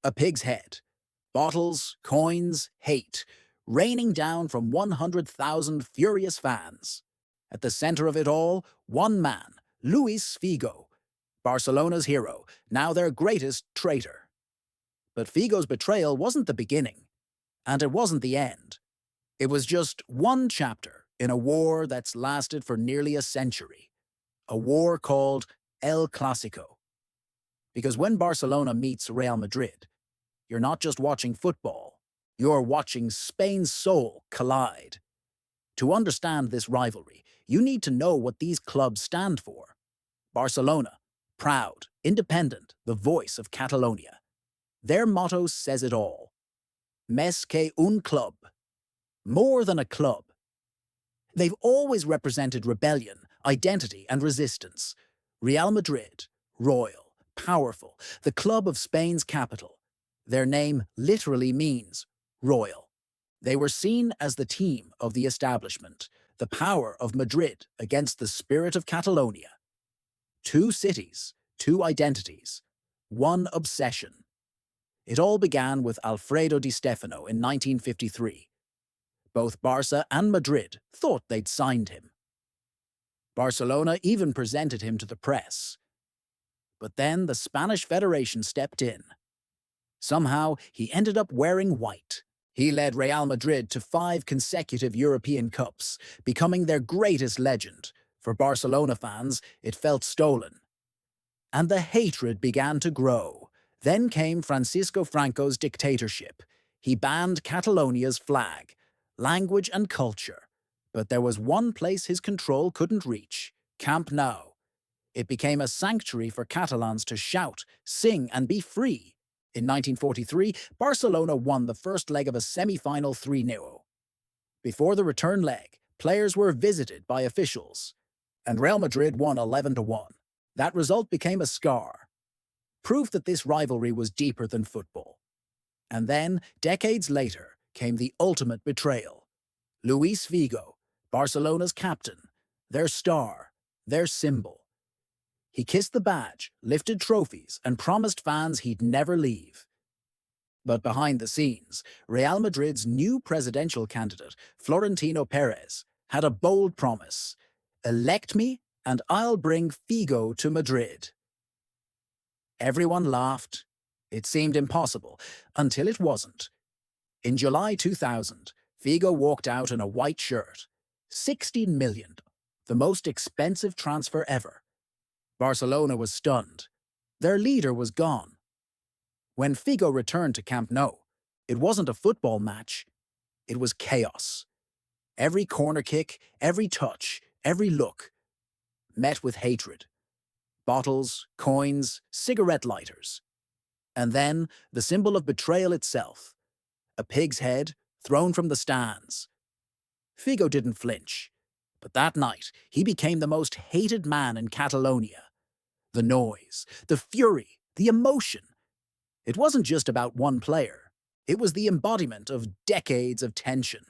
A pig's head. Bottles, coins, hate, raining down from 100,000 furious fans. At the center of it all, one man, Luís Figo, Barcelona's hero, now their greatest traitor. But Figo's betrayal wasn't the beginning, and it wasn't the end. It was just one chapter in a war that's lasted for nearly a century. A war called El Clásico. Because when Barcelona meets Real Madrid, you're not just watching football, you're watching Spain's soul collide. To understand this rivalry, you need to know what these clubs stand for. Barcelona, proud, independent, the voice of Catalonia. Their motto says it all. Més que un club. More than a club. They've always represented rebellion, identity, and resistance. Real Madrid, royal, powerful, the club of Spain's capital. Their name literally means royal. They were seen as the team of the establishment, the power of Madrid against the spirit of Catalonia. Two cities, two identities, one obsession. It all began with Alfredo Di Stéfano in 1953. Both Barça and Madrid thought they'd signed him. Barcelona even presented him to the press. But then the Spanish Federation stepped in. Somehow, he ended up wearing white. He led Real Madrid to 5 consecutive European Cups, becoming their greatest legend. For Barcelona fans, it felt stolen. And the hatred began to grow. Then came Franco's dictatorship. He banned Catalonia's flag, language and culture. But there was one place his control couldn't reach: Camp Nou. It became a sanctuary for Catalans to shout, sing, and be free. In 1943, Barcelona won the first leg of a semi-final 3-0. Before the return leg, players were visited by officials, and Real Madrid won 11-1. That result became a scar, proof that this rivalry was deeper than football. And then, decades later, came the ultimate betrayal. Luís Figo, Barcelona's captain, their star, their symbol. He kissed the badge, lifted trophies, and promised fans he'd never leave. But behind the scenes, Real Madrid's new presidential candidate, Florentino Perez, had a bold promise: elect me and I'll bring Figo to Madrid. Everyone laughed. It seemed impossible, until it wasn't. In July 2000, Figo walked out in a white shirt. 16 million, the most expensive transfer ever. Barcelona was stunned. Their leader was gone. When Figo returned to Camp Nou, it wasn't a football match. It was chaos. Every corner kick, every touch, every look, met with hatred. Bottles, coins, cigarette lighters. And then the symbol of betrayal itself. A pig's head thrown from the stands. Figo didn't flinch. But that night, he became the most hated man in Catalonia. The noise, the fury, the emotion. It wasn't just about one player. It was the embodiment of decades of tension.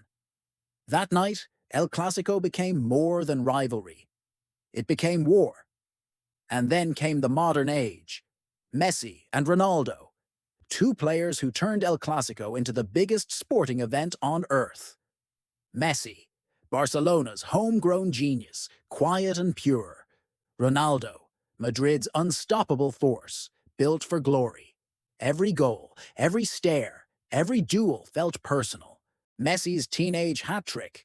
That night, El Clásico became more than rivalry. It became war. And then came the modern age. Messi and Ronaldo, 2 players who turned El Clásico into the biggest sporting event on earth. Messi, Barcelona's homegrown genius, quiet and pure. Ronaldo, Madrid's unstoppable force, built for glory. Every goal, every stare, every duel felt personal. Messi's teenage hat-trick.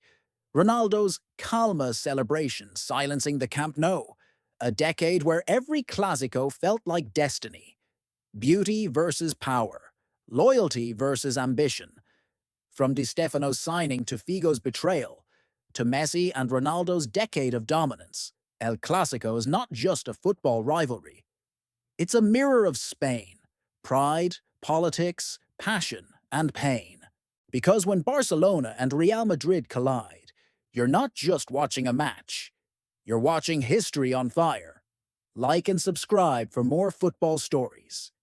Ronaldo's calma celebration silencing the Camp Nou. A decade where every Clásico felt like destiny. Beauty versus power. Loyalty versus ambition. From Di Stefano's signing to Figo's betrayal, to Messi and Ronaldo's decade of dominance, El Clásico is not just a football rivalry. It's a mirror of Spain. Pride, politics, passion, and pain. Because when Barcelona and Real Madrid collide, you're not just watching a match. You're watching history on fire. Like and subscribe for more football stories.